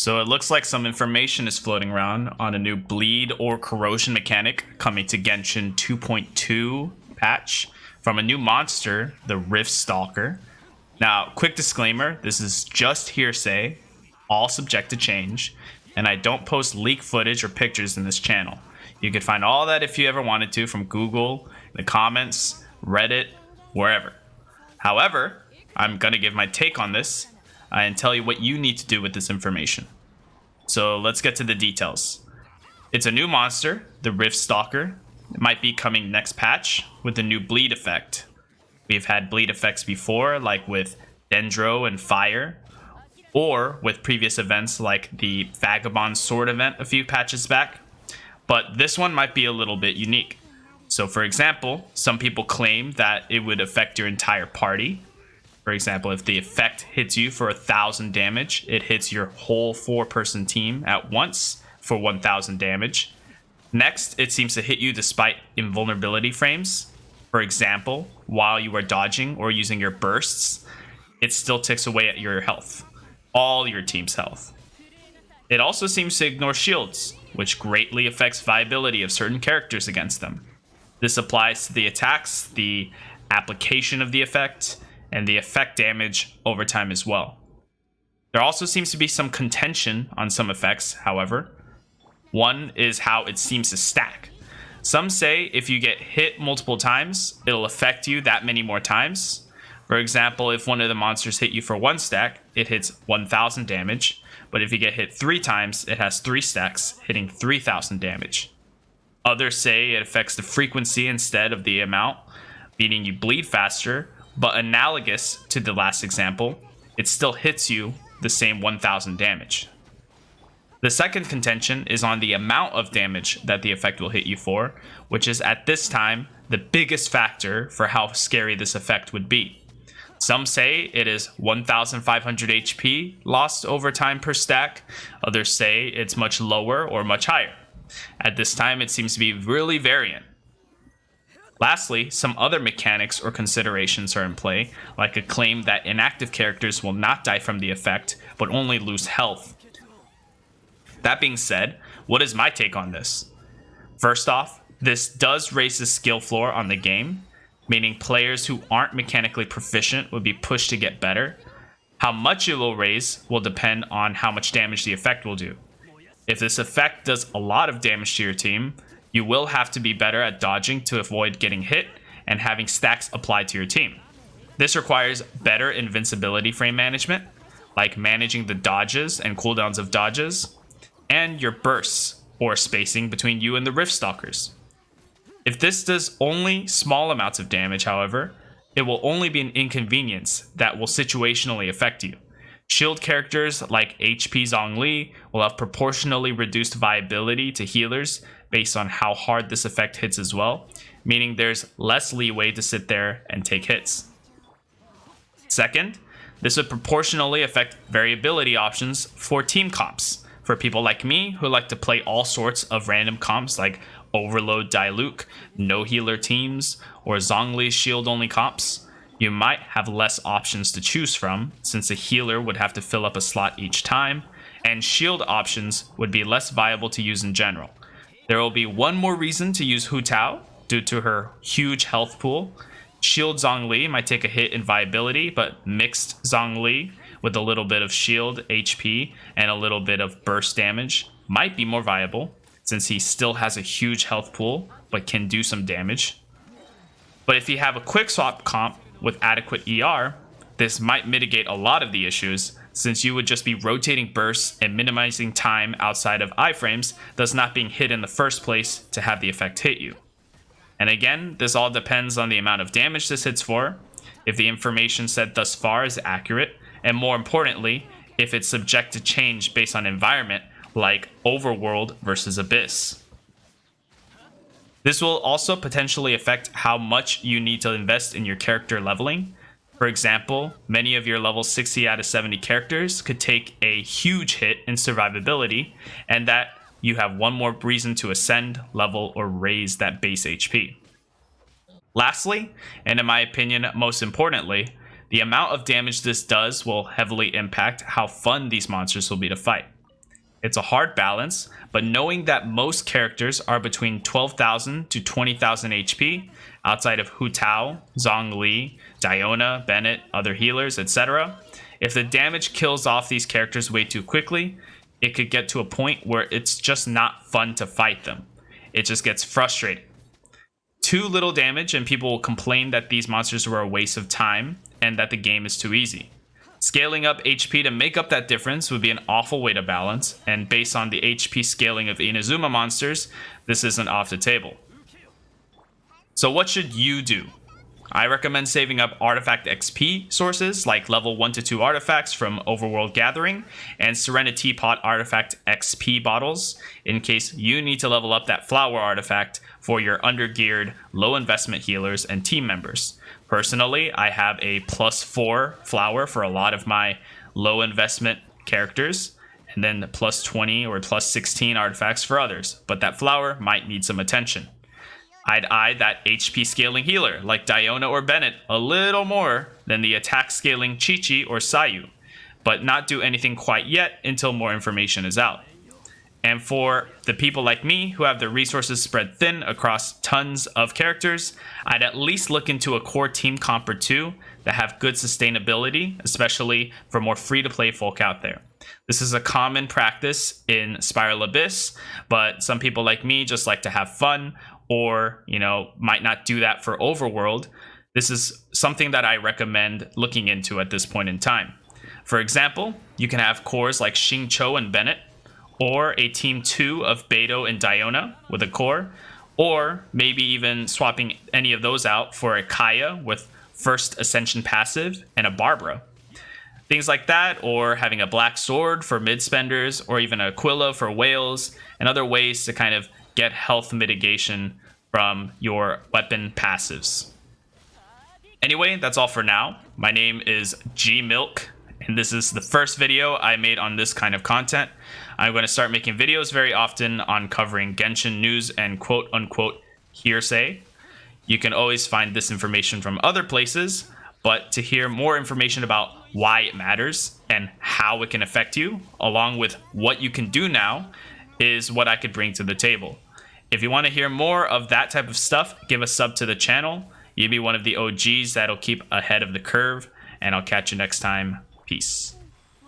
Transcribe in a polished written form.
So it looks like some information is floating around on a new bleed or corrosion mechanic coming to Genshin 2.2 patch from a new monster, the Rift Stalker. Now, quick disclaimer, this is just hearsay, all subject to change, and I don't post leak footage or pictures in this channel. You could find all that if you ever wanted to from Google, the comments, Reddit, wherever. However, I'm going to give my take on this and tell you what you need to do with this information. So let's get to the details. It's a new monster, the Rift Stalker. It might be coming next patch with a new bleed effect. We've had bleed effects before, like with Dendro and Fire, or with previous events like the Vagabond Sword event a few patches back. But this one might be a little bit unique. So for example, some people claim that it would affect your entire party. For example, if the effect hits you for 1,000 damage, it hits your whole 4-person team at once for 1,000 damage. Next, it seems to hit you despite invulnerability frames. For example, while you are dodging or using your bursts, it still ticks away at your health, all your team's health. It also seems to ignore shields, which greatly affects viability of certain characters against them. This applies to the attacks, the application of the effect, and the effect damage over time as well. There also seems to be some contention on some effects, however. One is how it seems to stack. Some say if you get hit multiple times, it'll affect you that many more times. For example, if one of the monsters hit you for 1 stack, it hits 1,000 damage. But if you get hit 3 times, it has 3 stacks, hitting 3,000 damage. Others say it affects the frequency instead of the amount, meaning you bleed faster, but analogous to the last example, it still hits you the same 1,000 damage. The second contention is on the amount of damage that the effect will hit you for, which is at this time the biggest factor for how scary this effect would be. Some say it is 1,500 HP lost over time per stack. Others say it's much lower or much higher. At this time, it seems to be really variant. Lastly, some other mechanics or considerations are in play, like a claim that inactive characters will not die from the effect, but only lose health. That being said, what is my take on this? First off, this does raise the skill floor on the game, meaning players who aren't mechanically proficient would be pushed to get better. How much it will raise will depend on how much damage the effect will do. If this effect does a lot of damage to your team, you will have to be better at dodging to avoid getting hit and having stacks applied to your team. This requires better invincibility frame management, like managing the dodges and cooldowns of dodges, and your bursts, or spacing between you and the Rift Stalkers. If this does only small amounts of damage, however, it will only be an inconvenience that will situationally affect you. Shield characters like HP Zhongli will have proportionally reduced viability to healers based on how hard this effect hits as well, meaning there's less leeway to sit there and take hits. Second, this would proportionally affect variability options for team comps. For people like me who like to play all sorts of random comps like Overload Diluc, no healer teams, or Zhongli shield only comps, you might have less options to choose from since a healer would have to fill up a slot each time, and shield options would be less viable to use in general. There will be one more reason to use Hu Tao due to her huge health pool. Shield Zhongli might take a hit in viability, but mixed Zhongli with a little bit of shield HP and a little bit of burst damage might be more viable since he still has a huge health pool but can do some damage. But if you have a quick swap comp with adequate ER, this might mitigate a lot of the issues since you would just be rotating bursts and minimizing time outside of iframes, thus not being hit in the first place to have the effect hit you. And again, this all depends on the amount of damage this hits for, if the information said thus far is accurate, and more importantly, if it's subject to change based on environment, like Overworld versus Abyss. This will also potentially affect how much you need to invest in your character leveling. For example, many of your level 60 out of 70 characters could take a huge hit in survivability, and that you have one more reason to ascend, level, or raise that base HP. Lastly, and in my opinion most importantly, the amount of damage this does will heavily impact how fun these monsters will be to fight. It's a hard balance, but knowing that most characters are between 12,000 to 20,000 HP, outside of Hu Tao, Zhongli, Diona, Bennett, other healers, etc., if the damage kills off these characters way too quickly, it could get to a point where it's just not fun to fight them. It just gets frustrating. Too little damage and people will complain that these monsters were a waste of time and that the game is too easy. Scaling up HP to make up that difference would be an awful way to balance, and based on the HP scaling of Inazuma monsters, this isn't off the table. So what should you do? I recommend saving up artifact XP sources like level 1 to 2 artifacts from Overworld Gathering and Serenity Pot artifact XP bottles in case you need to level up that flower artifact for your undergeared, low investment healers and team members. Personally, I have a +4 flower for a lot of my low investment characters, and then the +20 or +16 artifacts for others, but that flower might need some attention. I'd eye that HP scaling healer like Diona or Bennett a little more than the attack scaling Chi-Chi or Sayu, but not do anything quite yet until more information is out. And for the people like me who have their resources spread thin across tons of characters, I'd at least look into a core team comp or two that have good sustainability, especially for more free-to-play folk out there. This is a common practice in Spiral Abyss, but some people like me just like to have fun or, might not do that for Overworld. This is something that I recommend looking into at this point in time. For example, you can have cores like Xingqiu and Bennett, or a team 2 of Beidou and Diona with a core, or maybe even swapping any of those out for a Kaya with first Ascension passive and a Barbara. Things like that, or having a Black Sword for mid-spenders, or even a Aquila for whales, and other ways to kind of get health mitigation from your weapon passives. Anyway, that's all for now. My name is G Milk, and this is the first video I made on this kind of content. I'm going to start making videos very often on covering Genshin news and quote-unquote hearsay. You can always find this information from other places, but to hear more information about why it matters and how it can affect you, along with what you can do now, is what I could bring to the table. If you want to hear more of that type of stuff, give a sub to the channel. You'll be one of the OGs that'll keep ahead of the curve, and I'll catch you next time. Peace.